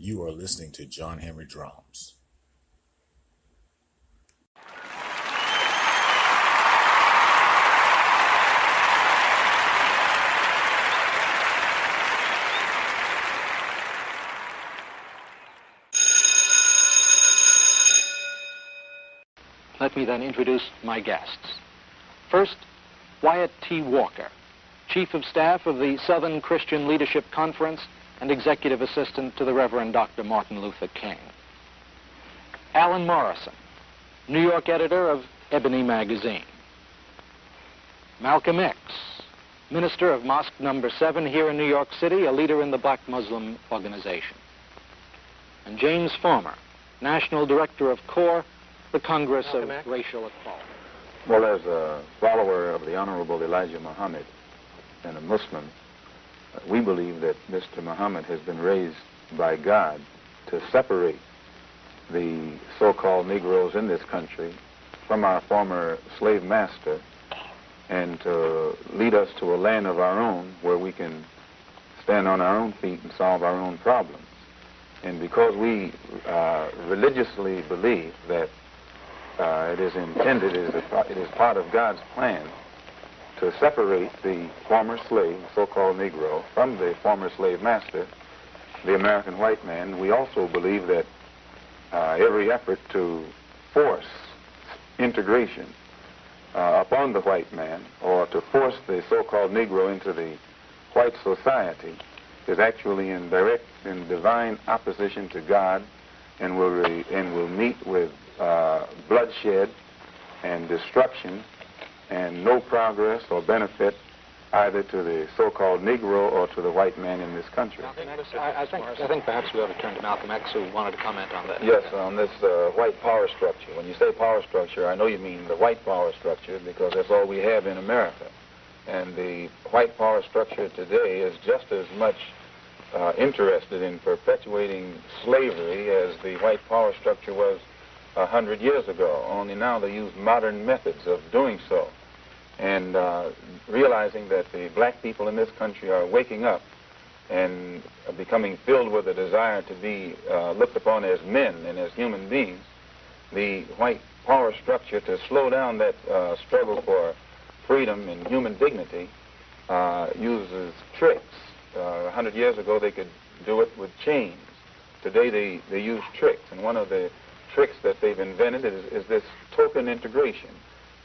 You are listening to John Henry Drums. Let me then introduce my guests. First, Wyatt T. Walker, Chief of Staff of the Southern Christian Leadership Conference and Executive Assistant to the Reverend Dr. Martin Luther King. Alan Morrison, New York editor of Ebony Magazine. Malcolm X, minister of Mosque Number 7 here in New York City, a leader in the Black Muslim Organization. And James Farmer, National Director of CORE, the Congress of Racial Equality. Well, as a follower of the Honorable Elijah Muhammad and a Muslim, we believe that Mr. Muhammad has been raised by God to separate the so-called Negroes in this country from our former slave master and to lead us to a land of our own where we can stand on our own feet and solve our own problems. And because we religiously believe that it is intended, it is part of God's plan to separate the former slave, so-called Negro, from the former slave master, the American white man. We also believe that every effort to force integration upon the white man or to force the so-called Negro into the white society is actually in direct and divine opposition to God and will meet with bloodshed and destruction and no progress or benefit either to the so-called Negro or to the white man in this country. I think perhaps we ought to turn to Malcolm X, who wanted to comment on that. Yes, on this white power structure. When you say power structure, I know you mean the white power structure because that's all we have in America. And the white power structure today is just as much interested in perpetuating slavery as the white power structure was 100 years ago, only now they use modern methods of doing so. And realizing that the black people in this country are waking up and becoming filled with a desire to be looked upon as men and as human beings, the white power structure, to slow down that struggle for freedom and human dignity, uses tricks. 100 years ago they could do it with chains. Today they use tricks, and one of the tricks that they've invented is this token integration,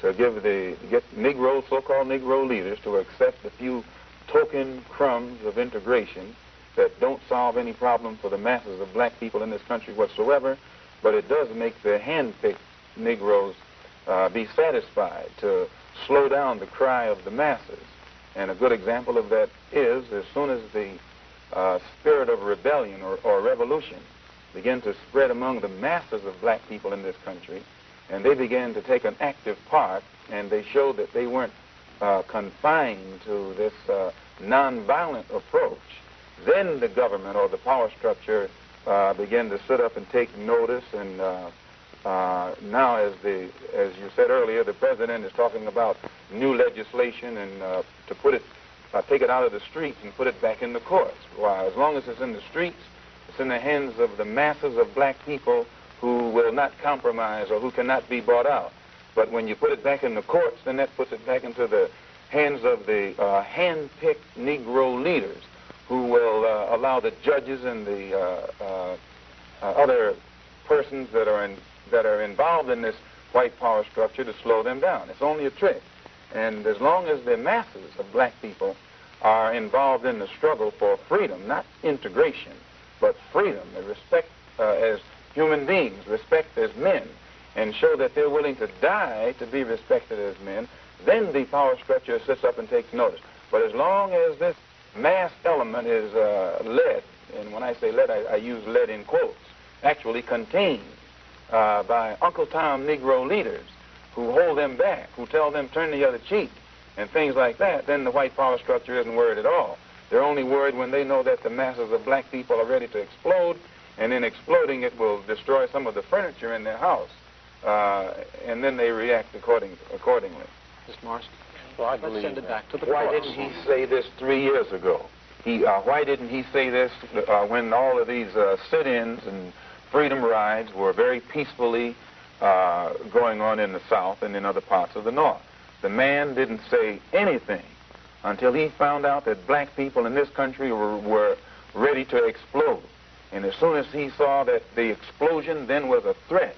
to get Negro, so-called Negro leaders to accept a few token crumbs of integration that don't solve any problem for the masses of black people in this country whatsoever, but it does make the hand-picked Negroes be satisfied, to slow down the cry of the masses. And a good example of that is as soon as the spirit of rebellion or revolution began to spread among the masses of black people in this country, and they began to take an active part, and they showed that they weren't confined to this nonviolent approach, then the government or the power structure began to sit up and take notice. And now, as you said earlier, the president is talking about new legislation and to put it, take it out of the streets and put it back in the courts. Why, as long as it's in the streets, it's in the hands of the masses of black people who will not compromise or who cannot be bought out. But when you put it back in the courts, then that puts it back into the hands of the hand-picked Negro leaders who will allow the judges and the other persons that are involved in this white power structure to slow them down. It's only a trick. And as long as the masses of black people are involved in the struggle for freedom, not integration, but freedom, and respect as human beings, respect as men, and show that they're willing to die to be respected as men, then the power structure sits up and takes notice. But as long as this mass element is led, and when I say led, I use led in quotes, actually contained by Uncle Tom Negro leaders who hold them back, who tell them turn the other cheek, and things like that, then the white power structure isn't worried at all. They're only worried when they know that the masses of black people are ready to explode, and in exploding it will destroy some of the furniture in their house, and then they react accordingly. Mr. Morrison? Well, Let's send it back to the Why courts. didn't he say this 3 years ago? Why didn't he say this when all of these sit-ins and freedom rides were very peacefully going on in the South and in other parts of the North? The man didn't say anything until he found out that black people in this country were ready to explode. And as soon as he saw that the explosion then was a threat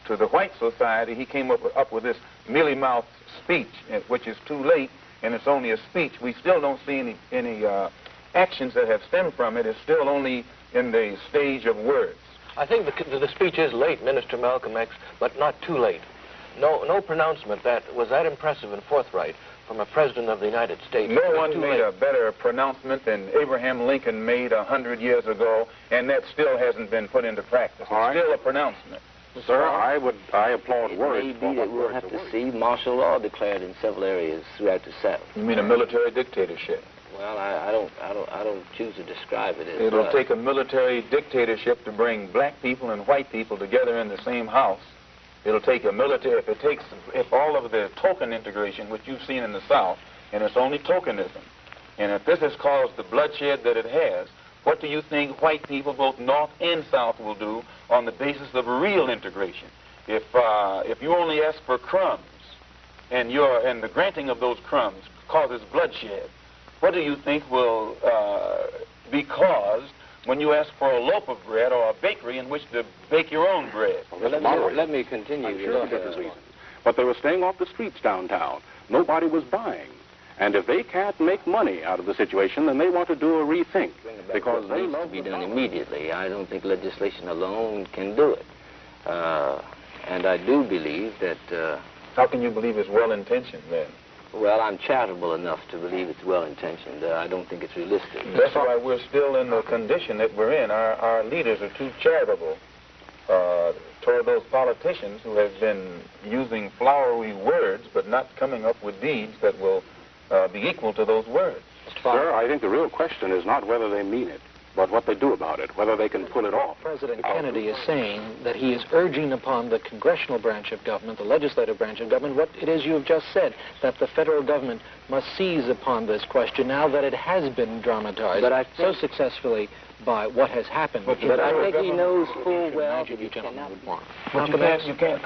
to the white society, he came up with this mealy-mouthed speech, which is too late, and it's only a speech. We still don't see any actions that have stemmed from it. It's still only in the stage of words. I think the speech is late, Minister Malcolm X, but not too late. No pronouncement that was that impressive and forthright from a president of the United States. No one made a better pronouncement than Abraham Lincoln made 100 years ago, and that still hasn't been put into practice. It's still a pronouncement. Sir, I applaud words. It may be that we'll have to see martial law declared in several areas throughout the South. You mean a military dictatorship? Well, I don't choose to describe it as. It'll take a military dictatorship to bring black people and white people together in the same house. It'll take a military, if all of the token integration, which you've seen in the South, and it's only tokenism, and if this has caused the bloodshed that it has, what do you think white people, both North and South, will do on the basis of real integration? If you only ask for crumbs, and the granting of those crumbs causes bloodshed, what do you think will be caused when you ask for a loaf of bread or a bakery in which to bake your own bread? Well, let me continue. I'm sure for different reasons. But they were staying off the streets downtown. Nobody was buying. And if they can't make money out of the situation, then they want to do a rethink. Because they love to be done immediately. I don't think legislation alone can do it. And I do believe that... How can you believe it's well-intentioned, then? Well, I'm charitable enough to believe it's well-intentioned. I don't think it's realistic. That's why we're still in the condition that we're in. Our leaders are too charitable toward those politicians who have been using flowery words but not coming up with deeds that will be equal to those words. Sir, I think the real question is not whether they mean it, but what they do about it, whether they can pull it off. President Kennedy is saying that he is urging upon the congressional branch of government, the legislative branch of government, what it is you have just said, that the federal government must seize upon this question now that it has been dramatized so successfully by what has happened. But I think he knows full well that you gentlemen would want. But you can't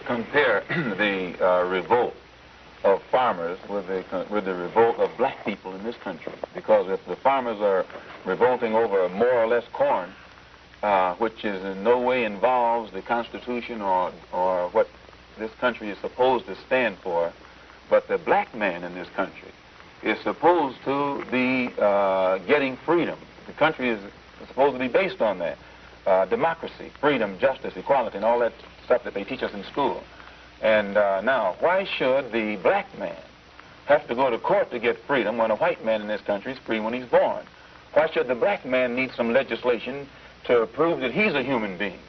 compare the revolt of farmers with the revolt of black people in this country. Because if the farmers are revolting over more or less corn, which is in no way involves the Constitution or what this country is supposed to stand for, but the black man in this country is supposed to be getting freedom. The country is supposed to be based on that. Democracy, freedom, justice, equality, and all that stuff that they teach us in school. And now, why should the black man have to go to court to get freedom when a white man in this country is free when he's born? Why should the black man need some legislation to prove that he's a human being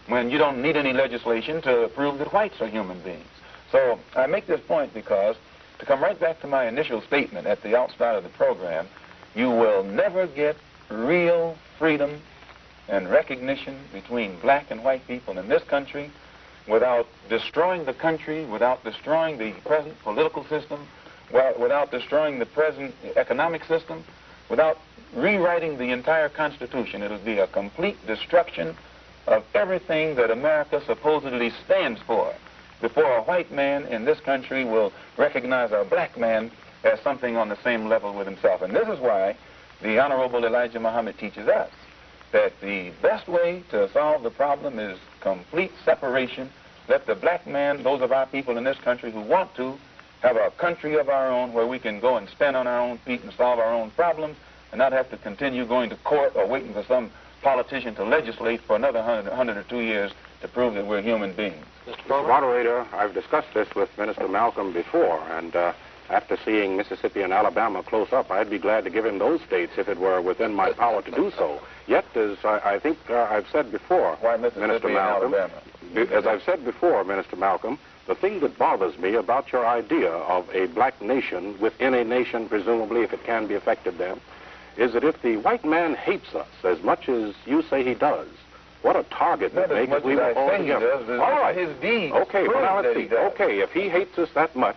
when you don't need any legislation to prove that whites are human beings? So I make this point because, to come right back to my initial statement at the outstart of the program, you will never get real freedom and recognition between black and white people in this country without destroying the country, without destroying the present political system, without destroying the present economic system, without rewriting the entire Constitution. It'll be a complete destruction of everything that America supposedly stands for before a white man in this country will recognize a black man as something on the same level with himself. And this is why the Honorable Elijah Muhammad teaches us that the best way to solve the problem is complete separation. Let the black man, those of our people in this country who want to, have a country of our own where we can go and stand on our own feet and solve our own problems and not have to continue going to court or waiting for some politician to legislate for another 100 or 2 years to prove that we're human beings. Mr. Moderator, I've discussed this with Minister Malcolm before, and after seeing Mississippi and Alabama close up, I'd be glad to give him those states if it were within my power to do so. Yet, as I think I've said before, Minister Malcolm, as I've said before, Minister Malcolm, the thing that bothers me about your idea of a black nation within a nation, presumably, if it can be effective then, is that if the white man hates us as much as you say he does, what a target that makes if we were all together. All right. His deeds. Okay, well, now let's see. Okay, if he hates us that much,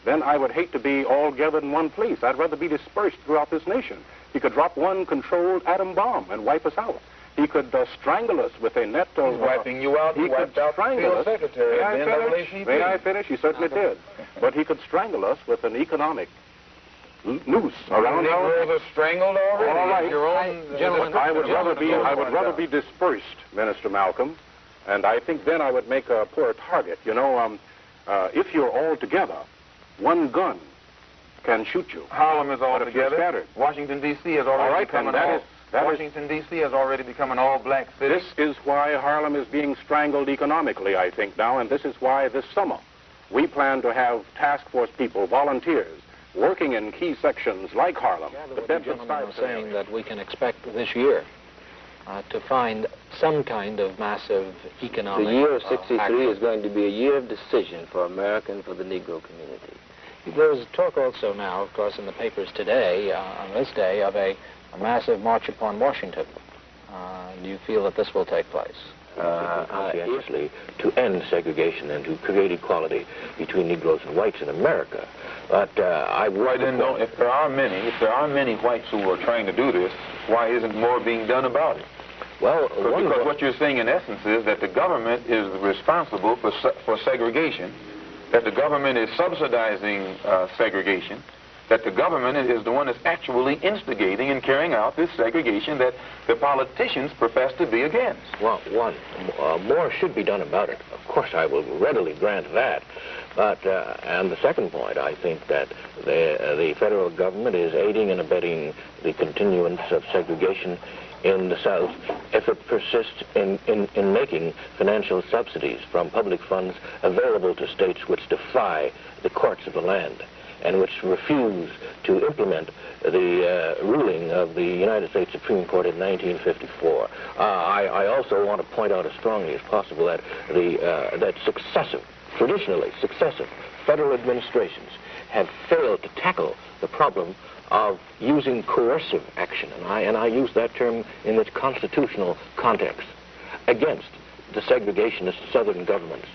then I would hate to be all gathered in one place. I'd rather be dispersed throughout this nation. He could drop one controlled atom bomb and wipe us out. He could strangle us with a net of... He's wiping you out. He could strangle us. Secretary May I finish? He certainly did. But he could strangle us with an economic noose around our Negroes are strangled already. All right. Your own, Gentlemen, I would rather be dispersed, Minister Malcolm, and I think then I would make a poor target. You know, if you're all together, one gun can shoot you. Harlem is all But if you're together. scattered. Washington, D.C. has already become an all... Washington, D.C. has already become an all-black city. This is why Harlem is being strangled economically, I think, now, and this is why this summer we plan to have task force people, volunteers, working in key sections like Harlem. The gentlemen are saying that we can expect this year to find some kind of massive economic... The year of '63 action. is going to be a year of decision for America and for the Negro community. There's talk also now, of course, in the papers today, on this day, of a massive march upon Washington. Do you feel that this will take place? Conscientiously to end segregation and to create equality between Negroes and whites in America. But I would... Why then don't, if there are many whites who are trying to do this, why isn't more being done about it? Well, Because what you're saying in essence is that the government is responsible for segregation, that the government is subsidizing segregation, that the government is the one that's actually instigating and carrying out this segregation that the politicians profess to be against. Well, more should be done about it. Of course, I will readily grant that. But, and the second point, I think that the federal government is aiding and abetting the continuance of segregation in the South if it persists in making financial subsidies from public funds available to states which defy the courts of the land and which refuse to implement the ruling of the United States Supreme Court in 1954. I also want to point out as strongly as possible that that traditionally successive federal administrations have failed to tackle the problem of using coercive action, and I use that term in its constitutional context, against the segregationist Southern governments.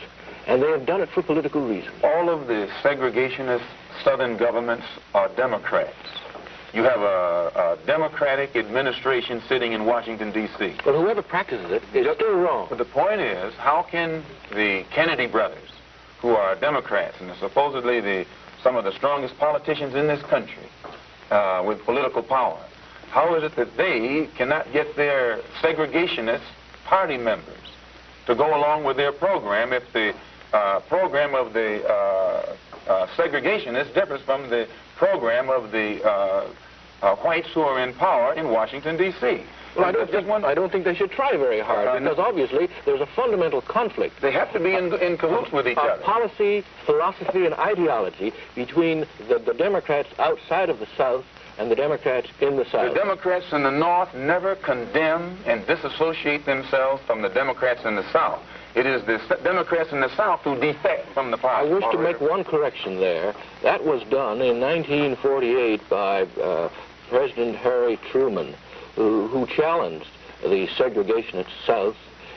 And they have done it for political reasons. All of the segregationist Southern governments are Democrats. You have a Democratic administration sitting in Washington, D.C. But whoever practices it is still wrong. But the point is, how can the Kennedy brothers, who are Democrats and are supposedly some of the strongest politicians in this country with political power, how is it that they cannot get their segregationist party members to go along with their program if the program of the segregationists differs from the program of the whites who are in power in Washington, D.C.? Well, I don't think they should try very hard, because obviously there's a fundamental conflict. They have to be in cahoots with each other. Policy, philosophy, and ideology between the Democrats outside of the South and the Democrats in the South. The Democrats in the North never condemn and disassociate themselves from the Democrats in the South. It is the Democrats in the South who defect from the party. I wish to make one correction there. That was done in 1948 by President Harry Truman, who challenged the segregationist South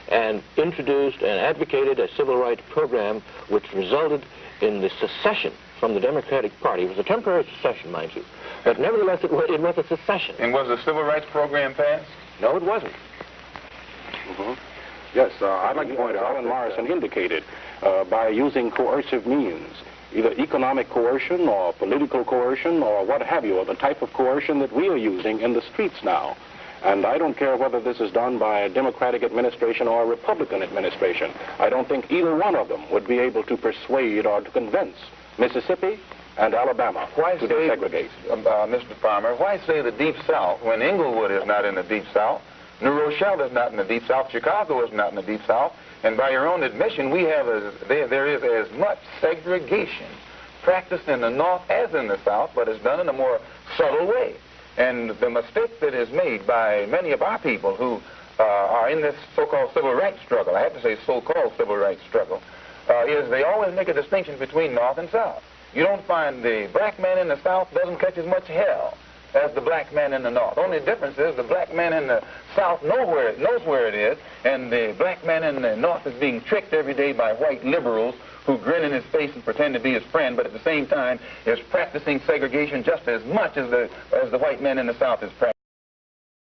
and introduced and advocated a civil rights program which resulted in the secession from the Democratic Party. It was a temporary secession, mind you, but nevertheless it was a secession. And was the civil rights program passed? No, it wasn't. Mm-hmm. Yes, I'd like to point out, Alan Morrison indicated, by using coercive means, either economic coercion or political coercion or what have you, or the type of coercion that we are using in the streets now. And I don't care whether this is done by a Democratic administration or a Republican administration. I don't think either one of them would be able to persuade or to convince Mississippi and Alabama to desegregate. Mr. Farmer, why say the Deep South when Inglewood is not in the Deep South, New Rochelle is not in the Deep South, Chicago is not in the Deep South, and by your own admission, there is as much segregation practiced in the North as in the South, but is done in a more subtle way. And the mistake that is made by many of our people who are in this so-called civil rights struggle, I have to say so-called civil rights struggle, is they always make a distinction between North and South. You don't find the black man in the South doesn't catch as much hell as the black man in the North. Only difference is the black man in the South knows where it is, and the black man in the North is being tricked every day by white liberals who grin in his face and pretend to be his friend, but at the same time is practicing segregation just as much as the white man in the South is practicing.